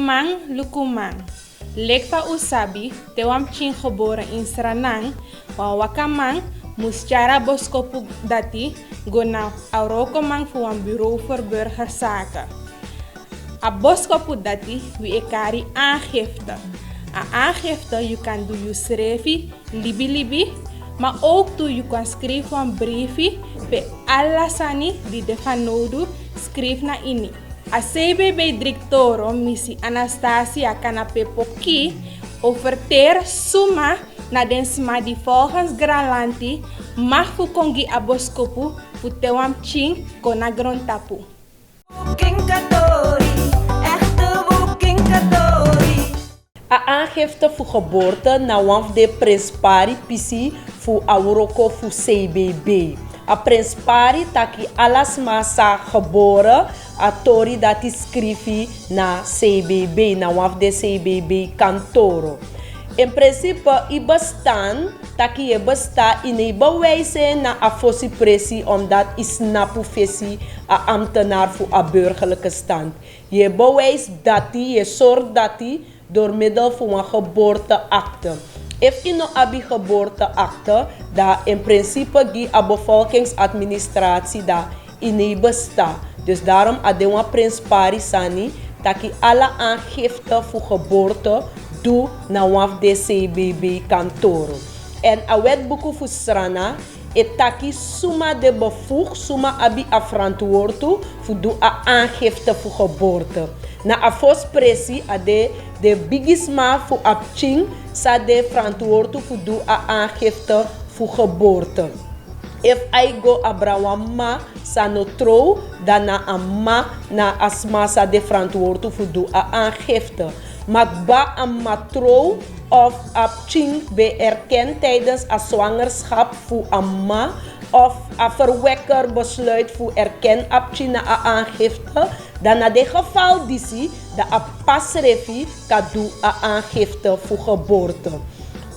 Lukumang, lukumang. Lekpa usabi, te wam chin geboren in Sranang, wa wakamang, muschara boskopu dati, gona aurokomang voor een bureau voor burgerzaken. A boskopu dati, wie ekari aangifte. A aangifte, je kan doen je schrijven, libi, maar ook toe je kan schrijven een briefje, pe alla sani die de van nodig schrijf na ini. A CBB directoro missie Anastasia Kanape Poki overteer suma na den sma die volgens Gralanti mag fu kongi aboskopu fu tewam ching kona grontapu. A aangifte voor geboorte na wanf de Prinspari pisi voor Auroko voor CBB. A Prinspari taki alas masa geboren a tori dati skrifi na CBB, na wanf de CBB kantoro. In principe, i bestaan, taki je besta in een bewijzen na a fossi pressie, omdat i snapu fesi a ambtenaar voor a burgerlijke stand. Je bewijst dat je zorgt dat door middel van een geboorteakte. If je no abi geboorteakte, da in principe gi a bevolkingsadministratie da in een besta. Dus daarom adewa Prinspari sani, taki alle aangifte voor geboorte doe na waf de CBB kantoro. En a wetboek voor Srana, etaki suma de bevoeg, suma abi a verantwoord voor doe a aangifte voor geboorte. Na a fospressie ade de bigisma voor abching, sa de verantwoord voor doe a aangifte voor geboorte. If I go abrawama sa no trouw, dan na amma na asma sa de verantwoord voor doe a aangifte. Magba een matrouw of abching be erkend tijdens een zwangerschap voor amma of een verwekker besluit voor erken abching na een aangifte, dan na de geval disi dat een pasrefi kan doen een aangifte voor geboorte.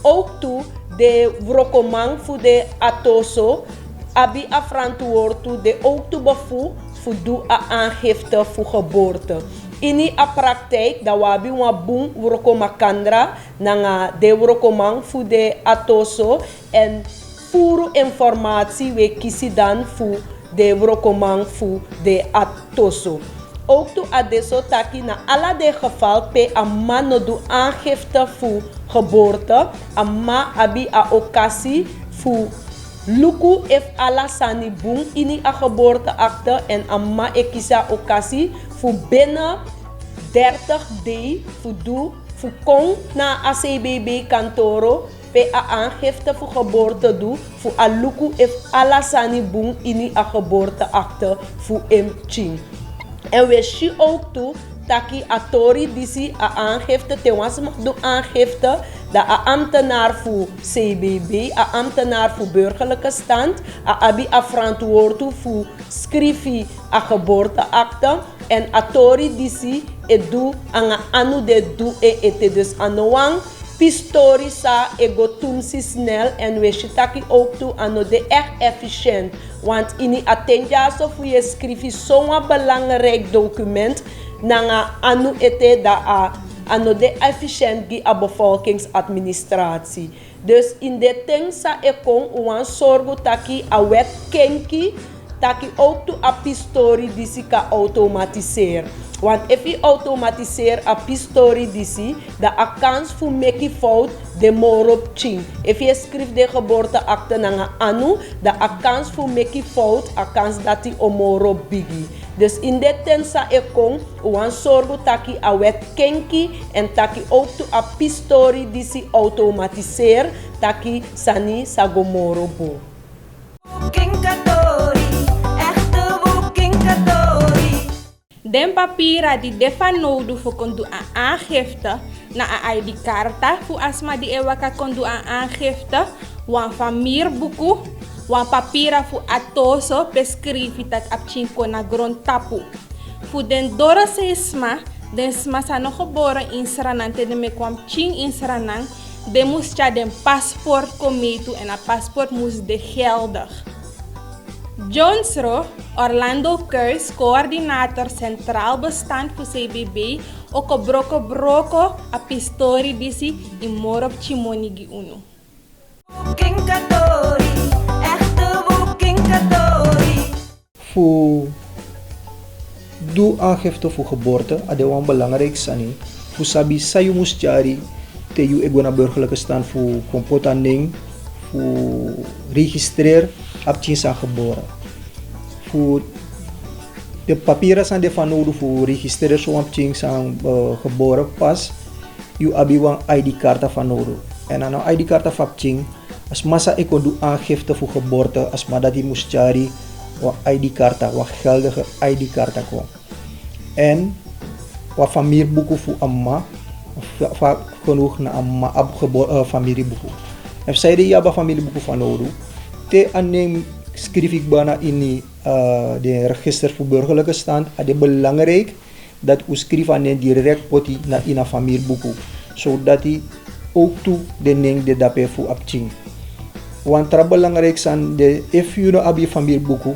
Ook toe de vrokomang voor de atoso abi a verantwoord toe de ook toe bevoeg voor doen een aangifte voor geboorte. In a praktijk dat wabi wabung wrokomakandra nanga de wrokomang voor de atoso en furu informatie we kisi dan voor de wrokomang voor de atoso. Ook toe adesso taki na alla de geval pe amma no do aangifte voor geboorte, amma abi a occasie voor luku if alla sani bung ini a geboorteakte en amma ekisa occasie voor binnen 30 day voor doe voor kon na ACBB kantoro pe a aangifte voor geboorte doe voor a luku if alla sani bung ini a geboorteakte voor imching. En we zien ook toe taki atori disi a aangifte te was mag do aangifte dat a ambtenaar voor CBB, a ambtenaar voor burgerlijke stand, a abi a verantwoord voor schrifi a geboorteakte en atori disi e do anga anu de do ete dus anoang pistori sa ego tumsi snel en we shitaki ook toe ano de echt efficiënt. Want in attenja so voor je schrifi zo'n belangrijk document nanga anu ete da a ano de efficiënt gi a bevolkingsadministratie. Dus in de ting sa ekon uwan sorgo taki a wet kenki taki ook toe a pistori disi ka automatiseer. Want if je automatiseer a pistori disi, da a kans voor meki fout de morop ching. If je schrijft de geboorteakte na anu, da a kans voor meki fout, a kans dat die omorop bigi. Dus in de tensa ekong, uwan sorgo taki a wet kenki en taki ook to a pistori disi automatiseer, taki sani sagomorobo. Den papieren die defa nodig voor kon doen aan aangifte na een ID-karta voor asma die ewaka kon doen aan aangifte, wan famierbuku, wan papieren voor atoso beschrijven dat abchinko na grond tapu. Voor den dora seisma, den sma sa nog geboren in Sranang, te de me kwam ching in Sranang, de moest ja den paspoort komen toe en a paspoort moest de geldig. Jones Ro, Orlando Kers, coördinator centraal bestand voor CBB, ook op broko a pistori disi in Morop Chimonigi Uno. Voor doe aangifte voor geboorte, dat is belangrijk sani. Voor sabi sayu musjari te you egona burgerlijke stand voor kompota ning voor registreer op zijn geboren. Voor de papieren zijn de van nodig voor registreren zo op zijn geboren pas. You abi wan ID-kaart van nodig. En dan een ID-kaart van ching. Als massa ik doe aangifte voor geboorte, als maar dat die musjari wat ID-kaart, wat geldige ID-kaart kon. En wat familieboeken voor amma, vaak genoeg naar amma op familieboeken. En zij die hebben familieboeken van nodig. Te aanneem schrijf ik bijna in de register voor burgerlijke stand. Het is belangrijk dat u schrijft aan direct poti naar in een familieboeken, zodat hij ook toe de ning de dape voor abching. Want het belangrijk zijn de if you no abi familieboeken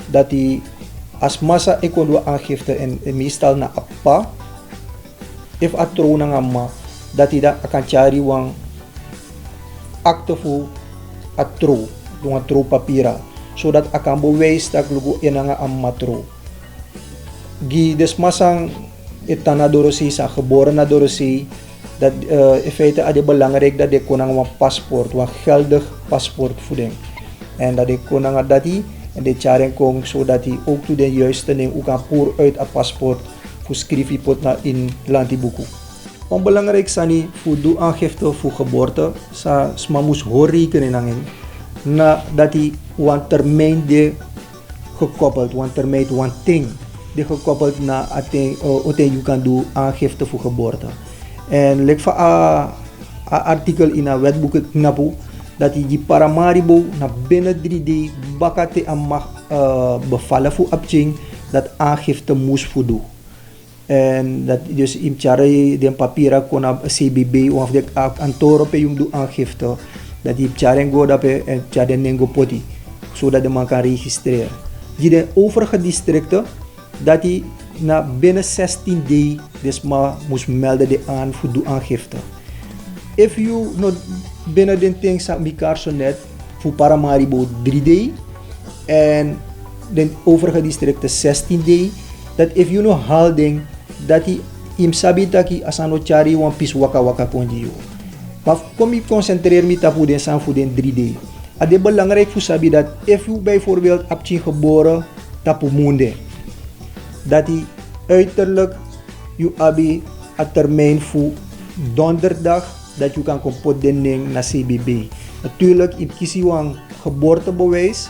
dat hij als massa ekono aangifte en meestal na appa if atro na amma dat hij dat kan cari wang akte voor atro dengan tro papira zodat akan bewijs dat lugu enanga amma tro gi des masang etana dorosi sa geboren na dorosi dat in feite is het belangrijk dat de konang een paspoort, een geldig paspoort voeding. En dat de konang dat hij en de charen kong zodat hij ook to de juiste neem ook kan poer uit een paspoort voor schrijf je pot na in landibuku. Een belangrijk sani voor doe aangifte voor geboorte sa smamus hoor rekening na dat hij een termijn de gekoppeld, een termijn een ding de gekoppeld na aten je kan doen aangifte voor geboorte. En lek van artikel in een wetboek knapu dat die paramaribo na binnen 3D bakate aan mag bevallen voor abching dat aangifte moest voldoen. En dat dus in chare de papieren kon op CBB of de antoro pe doen aangifte dat die chare go dat pe en chare nengo poti zodat de man kan registreren. Die de overige districten dat die na binnen 16 dagen dus maar moest melden de aan voor de aangifte. If you not binnen de things aan elkaar zo net voor Paramaribo 3 dagen en de overige districten 16 dagen, dat if you no holding dat die im sabi taki asano chari wan pis waka waka konjiyo. Maar kom ik concentreer me tapu den san voor den 3 dagen. Het is belangrijk voor sabi dat if you bijvoorbeeld op je geboren tapu monde dat die uiterlijk je abi een termijn voor donderdag dat je kan kompot den ning naar CBB. Natuurlijk ik kies je een geboortebewijs,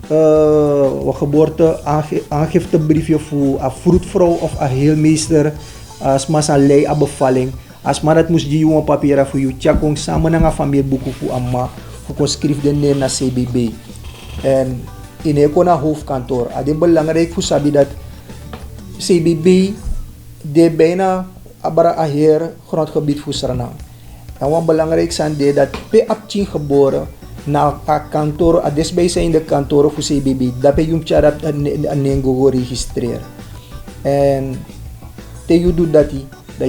een geboorte aangiftebriefje voor een vroedvrouw of een heelmeester als maar een lei aan bevalling. Als maar dat moest je een papier voor je checken samen met een familieboek voor amma voor kon schrijf den ning naar CBB. En in een hoofdkantoor. Het is belangrijk voor sabi dat CBB de bijna abara aher grondgebied voor Suriname. En wat belangrijk zijn de dat pe apching geboren na a kantoor a desbij zijn de kantoren voor CBB dat pe jum chara een nengo registreren. En te je doet dat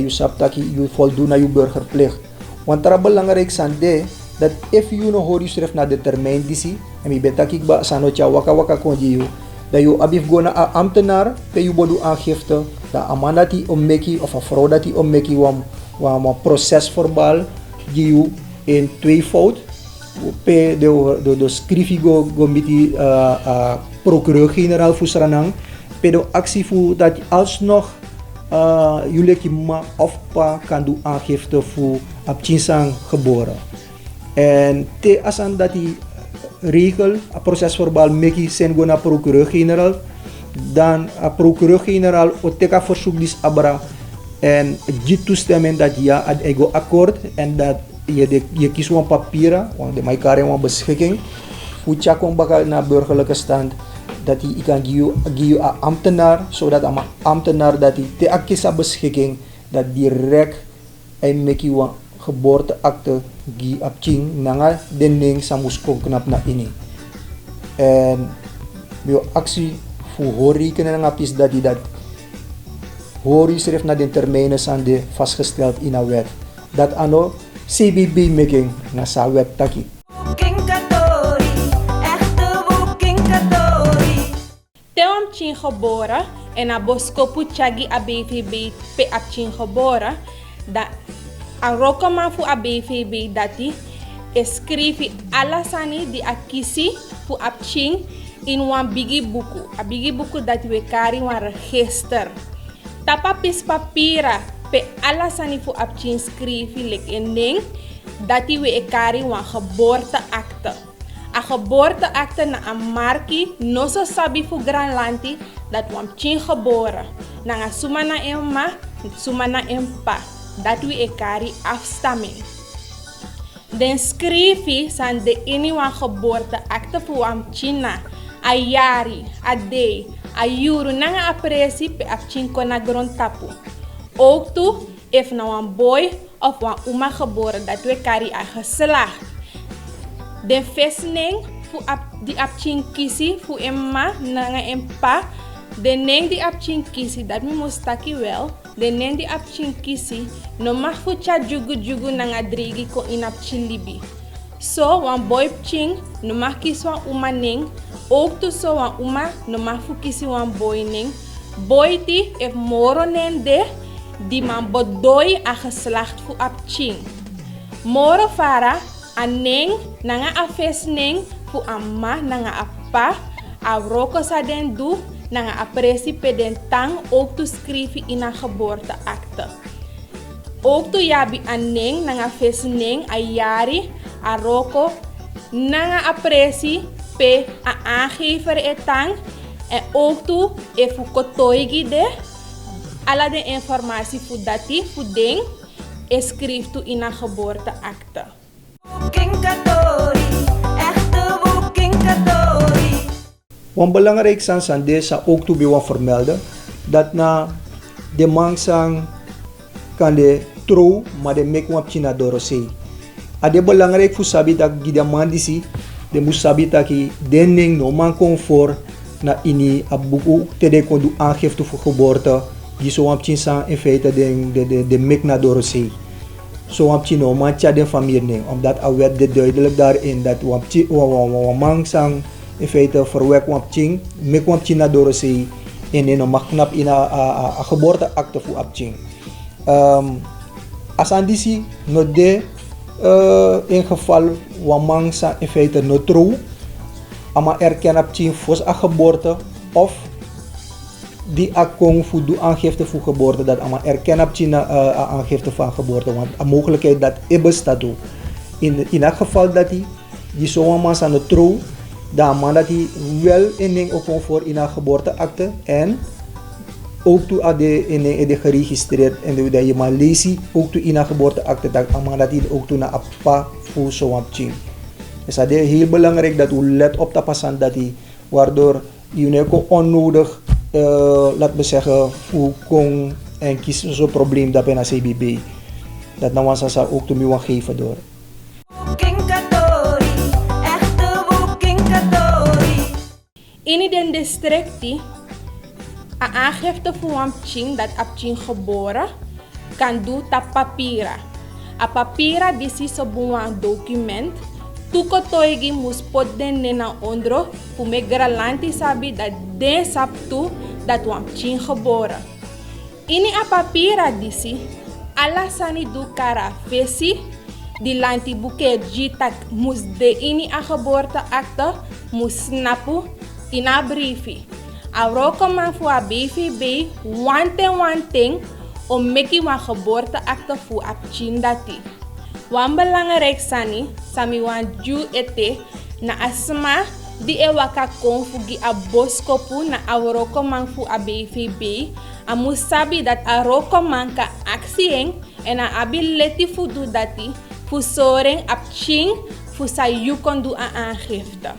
je sapt dat je voldoet aan je burgerplicht. Want het belangrijk zijn de dat if you no hoor je schrijft naar de termijn disi en je bent dat ba sanocha waka waka konji dat je abif go naar ambtenaar pe je bodu aangifte dat een man dat hij ommeki of een vrouw dat hij ommeki wam procesverbaal die in tweevoud pe de schrijf go met die procureur-generaal voor Suriname pe de actie voor dat alsnog jullie ma of pa kan doen aangifte voor abchinsang geboren. En te asan dat die regel, een procesverbaal meki sen go naar procureur-generaal, dan a procureur-generaal oteka verzoek dis abra en die toestemming dat ja ad ego akkoord en dat je kies een papieren, want de maikare een beschikking, voor chakong bakal naar burgerlijke stand, dat hij kan geven aan ambtenaar, zodat een ambtenaar dat hij te akisa beschikking, dat direct een meki een geboorteakte gi apching nanga dening sa muskong knap na ini. En Bio actie voor hori kunnen nga pis dat die dat hori schrijft naar de termijnen zijn de vastgesteld in een wet. Dat ano CBB making na sa wet taki. Tewam chin geboren en a boskopu chagi a BVB pe ap chin geboren da a rokoman fu a BVB dati escrivi alasani di akisi fu ap chin in wan bigi buku. A bigi buku dati we kari wan register. Tapa pis papira pe alasani fu ap chin skrivi lek ending dati we kari wan geboorteakte. A geboorteakte na a marki no so sabi fu Granlanti dat wam chin geboren. Na nga suma na emma, suma na empa. Dat we kari afstamming. Den skrifi san de ini wan geboorteakte fu wam china. A yari, a day, a yuru na nga apresi pe ap chin kona grond tapu. Ook toe, if na wan boy of wan uma geboren dat we kari a geslacht. De vesting fu di apchin kisi fu emma nanga empa. De neng di apchin kisi dat mi mustaki wel. De neng di apchin kisi no mag fu cha jugu nanga drigi ko in apchin libi. So wan boy pching no mag kisi wan uma neng. Ook tu so wan uma no mag fu kisi wan boy neng. Boy ti ef moro nen de di man bodoi a geslacht fu apchin. Moro fara a neng nanga a fes neng fu amma nanga apa a roko sa den du nanga a presi pe den tang ook tu skrivi in a geboorteakte. Ook tu yabi a neng nanga fes neng a yari a roko nanga a presi pe a aangever etang en ook tu e fu kotoigi de ala de informatie fu dati fu ding e skrif tu in a geboorteakte. Wan belangrijk san desa ook toe wan vermelden dat na de man sang kan de trouw maar de mek wan china dorose. Ade belangrijk fu sabi dat gida man disi de mus sabi taki denning no man comfort na ini abuku te de kon du aangifte voor geboorte die zo wan chin sang in feite de mek na dorose. Zo wan chin no man cha de familie omdat a wet de duidelijk daarin dat wan man sang in feite verwek wap ching, mek wap ching na dorose en no mag knap in a geboorteakte fu ap ching. As aan disi no de in geval wamang sa in feite no trouw ama erken ap ching fos a geboorte of die akong fu do aangifte fu geboorte dat ama erken ap ching a aangifte van geboorte want a mogelijkheid dat e bestaat in dat geval dat die zo wamang sa no trouw dan man dat hij wel inning ook voor in een geboorteakte en ook toe ade in de geregistreerd en dat je maar leest ook toe in een geboorteakte dat man dat hij ook toe naar appa voor zo'n ching. Dus dat is heel belangrijk dat u let op dat passen dat hij waardoor je ook onnodig laat me zeggen voor kon en kies zo'n probleem dat bij een CBB dat nou was ook toe me geven door. In den districti, a aangifte voor een ching dat ap ching geboren kan doen ta papira. A papira disi so buang document. Tuko toigi mus pot den nena ondro fu me Granlanti sabi dat den saptu dat wam ching geboren. Ini a papira disi alasani du kara fesi di lanti buke jitak mus de ini a geboorteakte mus snapu ina briefi. A roko man fu a BVB wante o meki wan geboorteakte fu ap chindati. Wan belangrijk sani sami wan ju ete na asma di e waka kon fu gi a boskopu na a roko man fu a BVB a musabi dat a roko man ka aksieng en a ability fu du dati fu soren ap ching fu sa yukon du a aangifte.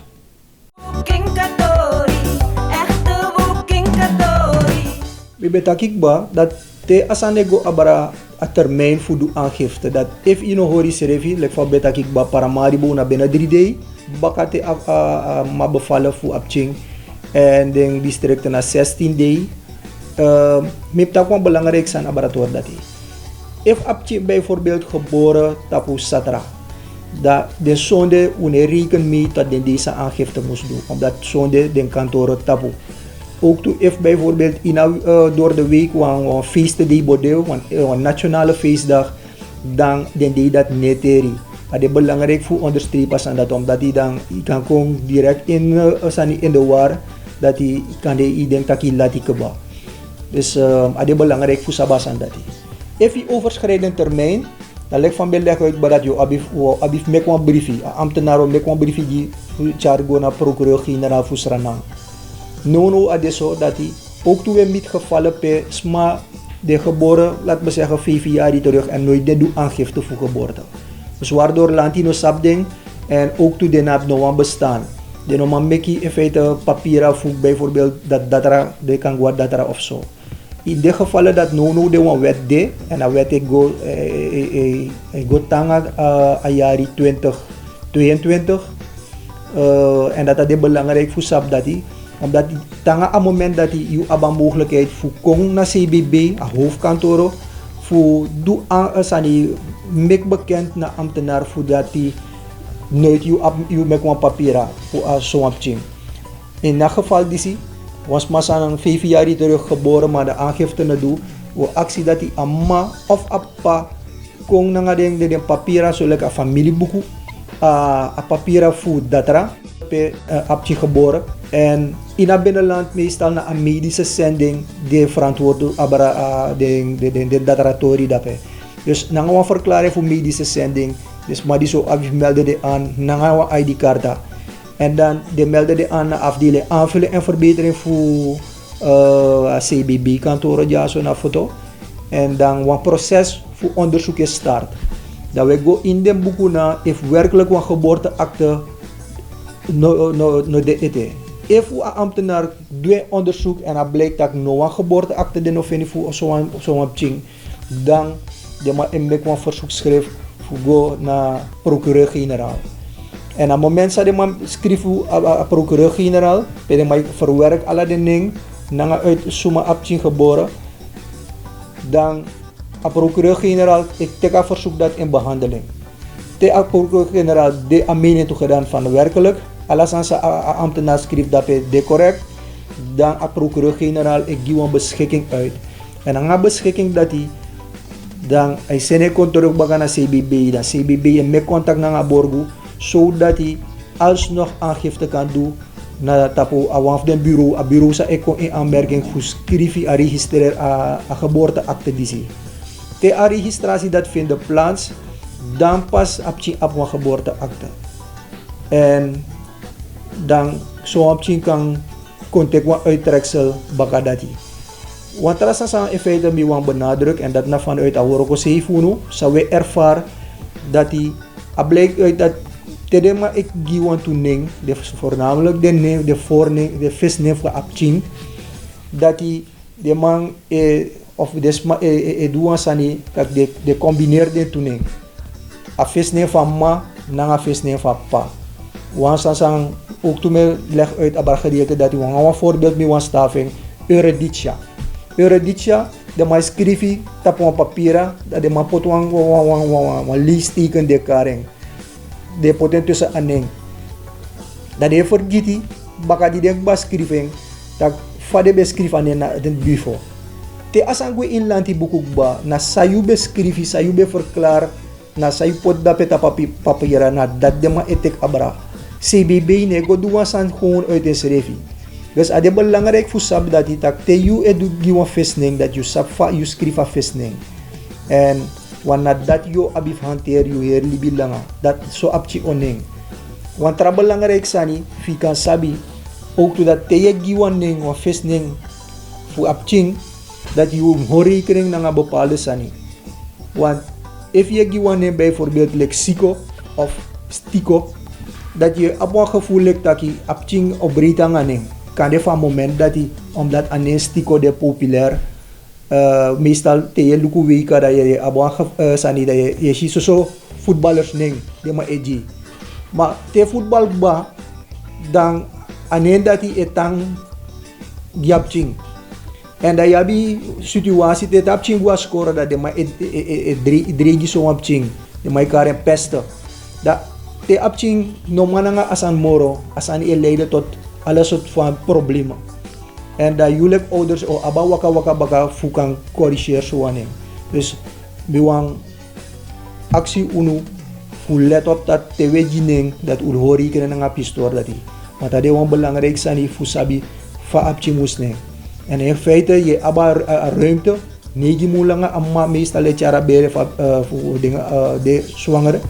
Bebetakik ba dat te asanego abara a termijn voor de aangifte dat if ino hori serevi lek van betakik ba para maribo na bena 3 day bakate ma bevallen voor apching En de districten na 16 day. Mipta kwam belangrijk zijn laborator dat hij. If apje bijvoorbeeld geboren tapu satra. Dat de zonde une reken mee dat de deze aangifte moest doen. Omdat zonde den kantoren tapu. Ook toe if bijvoorbeeld door de week een feesten die bodeel, een nationale feestdag, dan deed dat neteri. Het is belangrijk voor onderstrepen aan dat, omdat hij dan kan komen direct in de war, dat hij kan de denkt dat hij laat keba. Dus het is belangrijk voor sabas aan dat. If je overschrijdend termijn, dan leg van beleg uit dat je abif mek een briefie, ambtenaar mek een briefie die chargo na procureur-generaal voor Sranang. Nono adesso dat hij ook toen we met gevallen per sma de geboren, laten we zeggen 5 jaar terug en nooit de aangifte voor geboorte. Dus waardoor Lantino sabding en ook toen de naap nog aan bestaan. De nog maar meki in feite papieren voor bijvoorbeeld dat data, de kan wat data of zo. In de gevallen dat nono de een wet de en dat wet ik go tanga a jari 2022 en dat is belangrijk voor sab dat hij. Omdat tanga aan moment dat hij je abang mogelijkheid voor kong naar CBB, a hoofdkantoor, voor doe aan mek bekend naar ambtenaar voor dat hij nooit je mek een papiera voor zo'n ching. In dat geval die was maar aan 5 jaar terug geboren, maar de aangifte na doe, we actie dat hij amma of appa kong naar de papiera zoals een familieboek, a papiera voor datra. Apje geboren en in het binnenland meestal na een medische zending de verantwoordelijk de dataratori daarbij. Dus na een verklaring voor medische zending, dus maar die zo melden de aan na een ID-kaart en dan de melden de aan afdeling aanvulling en verbetering voor CBB kantoren ja zo na foto en dan een proces voor onderzoek is start. Dat we go in de boeken na if werkelijk een geboorteakte no de ete. If een ambtenaar doet onderzoek en het blijkt dat no een geboorteakte de noveni voor zo'n ching, dan de maar een verzoek schrijft voor go naar procureur-generaal. En op het moment dat de man schrijft voor procureur-generaal, de man verwerkt alle dingen, na uit zo'n ching geboren, dan a procureur-generaal ik teka verzoek dat in behandeling. De procureur-generaal de mening toegedaan van werkelijk. Alles aan zijn ambtenaar schrijft dat de correct. Dan a procureur-generaal ik geef een beschikking uit. En aan een beschikking dat hij dan hij zijn kon terugbakken naar CBB. Dan CBB met contact naar een borgo, zodat hij alsnog aangifte kan doen naar tapo aan het bureau. Het bureau zou ik in aanmerking voor schrijven en registreren a geboorteakte die. De registratie dat vindt plaats, dan pas op een geboorteakte. En dan zo kan contact wat uittreksel bakadati. Want er is in feite meer benadrukt en dat na vanuit Aworoko Seifuno zou we ervaren dat hij blijkt uit dat tedema ik gewoon toening, voornamelijk de voorneem, de visneem van Apchin, dat hij de man of desma doan sani dat de combineerde toening. A visneem van ma na a visneem van pa. Want sang ook toen me leg uit abargedeelte dat we een voorbeeld met een staving Eurydicia. Eurydicia, de maar schrijven op een papier dat de maar pot een leesteken de karing. De poten tussen aaneng. Dat de vergeten, baka die denk bas schrijven dat vader beschrijven aan den bufo. Te asangwe in lanti bukukba na sayu beschrijven, sayu be verklaar, na sayu pot da peta papier na dat de maar etek abra. CBB ne go doen san gewoon uit de schrijving. Dus het is belangrijk voor sab dat je tak te you edu giwan visning dat je sab fa you schrijf a visning. En wanneer dat je abif hanteer je hier libi langa dat so apchi oning. Want het belangrijk sani fikan sabi ook to dat te je giwan ning wa visning voor apching dat je rekening na een bepaalde sani. Want if je giwan ning bijvoorbeeld lexico of stico dat je op een gevoel hebt dat je apching op breedte aan kan je van moment dat je omdat een stico de populair meestal te je luku weka dat je op een sani dat je ziet zo voetballers ning de maar edgy maar te voetbal ba dan anen dati etang gyapching. En da yabi situatie te tapching was scoren dat de mai dregi so apching, de mai karen peste. Da te apching no mananga asan moro, asan leiden tot alle soort van problemen. En dat jullie ouders o aba waka waka baka fukan corrigeer so anen. Dus biwang actie unu fu let op dat te wejining dat ul hori kena nga pistor dati. Want dat is wel belangrijk sani fu sabi fa apching musne. En in feite je aba ruimte negi mulanga amma meestal cara bere fu de zwangere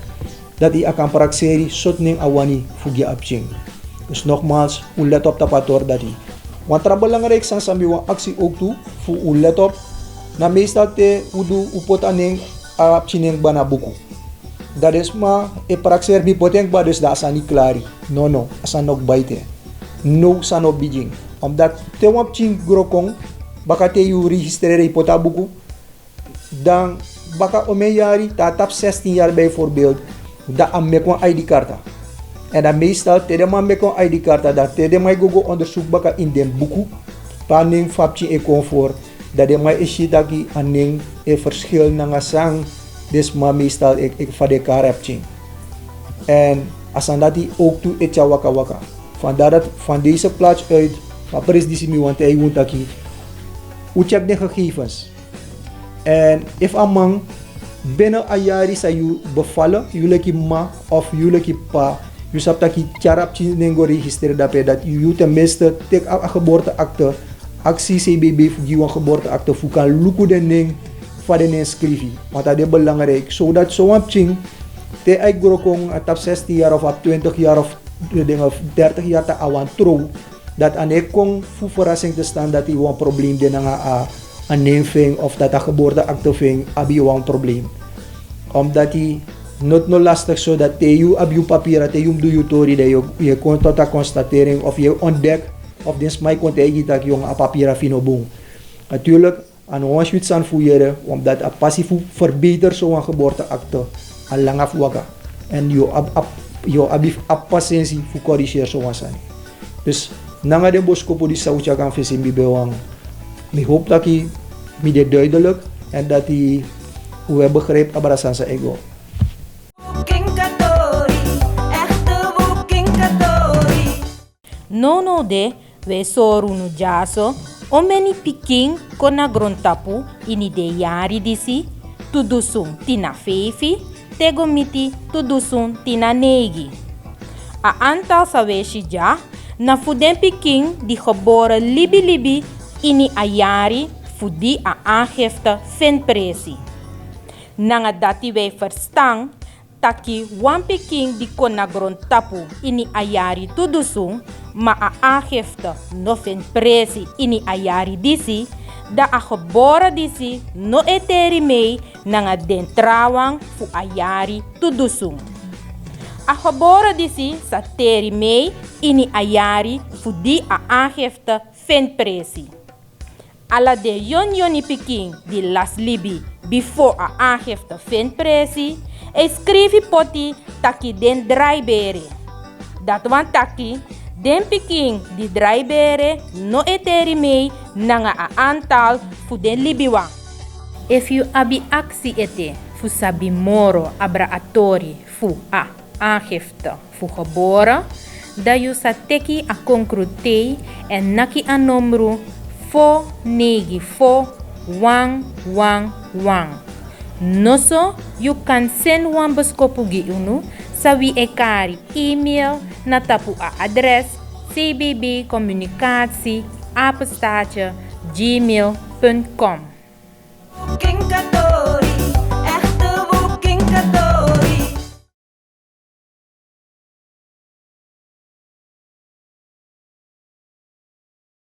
dat die akan prakseri sotning awani fugi apching. Dus nogmaals, u let op tapator dat die. Want het belangrijk is sambi wan actie ook toe voor u let op. Na meestal te udu upot aning apching bana buku. Dat is maar e praxer bi poteng ba dus da asani klari. No, asan nog baite. No san op bijing. Omdat te wapching grokong baka te yu registrere pota buku. Dan baka omeyari tatap 16 jaar bijvoorbeeld. Da amekwan ID karta. En dan meestal te de man mekwan ID karta dat te de mai gogo onderzoek baka in den buku. Paning fapching e comfort. Dat de mai ishitaki aning e verschil nanga sang. Dus maar meestal ik van de karapching. En als aan dat die ook toe etja waka waka. Vandaar dat van deze plaats uit, van precies mi want hij woont aquí. U check de gegevens. En if a man binnen een jaar is je bevallen, jullie ma of jullie pa, je hebt dat je karapching nengo registreerd dat je tenminste tek een geboorteakte, actie CBB voor een geboorteakte voor kan lukken den ding. Van de inscriptie, want dat is belangrijk, zodat zo'n ching te ik grokong op 16 jaar of op 20 jaar of 30 jaar te awan trouw, dat aan ik kon voor verrassing te staan dat hij een probleem den aan neemving of dat een geboorteakte ving, heb je een probleem. Omdat hij niet no lastig zodat je op je papier, dat je doet je tori, dat je komt tot een constatering of je ontdekt of dit mij komt eigenlijk dat je een papier fino boom. Natuurlijk. En ons wits aan voeren, omdat het passief verbetert zo'n geboorteakte al lang afwakken. En je abif patiëntie voor corrigeren zo'n zijn. Dus, na de boskopo die zou je gaan vissen bij bewang. Ik hoop dat je me duidelijk en dat je hoe begrijpt abrasan sa ego. No de we soru no jaso. O meni piking kona grontapu ini de yari disi, tudusung tina fefi, tegomiti tudusung tina negi. A aantal saweshi ja, na fuden piking di geboren libi ini a yari fudi a aangifte finpresi. Nanga dati wij verstaan, taki wan piking di kona grontapu ini a yari tudusung, ma a aangifte no fin presi ini a yari disi, da a geboren disi no eteri mei nanga den trawang fu a yari tudusung. A geboren disi sa teri mei ini a yari fu di a aangifte fin presi. Ala de yoni piking di las libi before a aangifte fin presi, e skrifi poti taki den draaibere. Dat wan taki den piking di draaibere no eteri mei nanga a aantal fu den libiwa. If you abi aksi ete fu sabi moro abra atori fu a aangifte fu geboren, da you sa teki a konkrutei en naki a nomru 49411. Noso, you can send wan beskopugi unu sawi ekari email na tapu a adres cbbcommunicatie@gmail.com.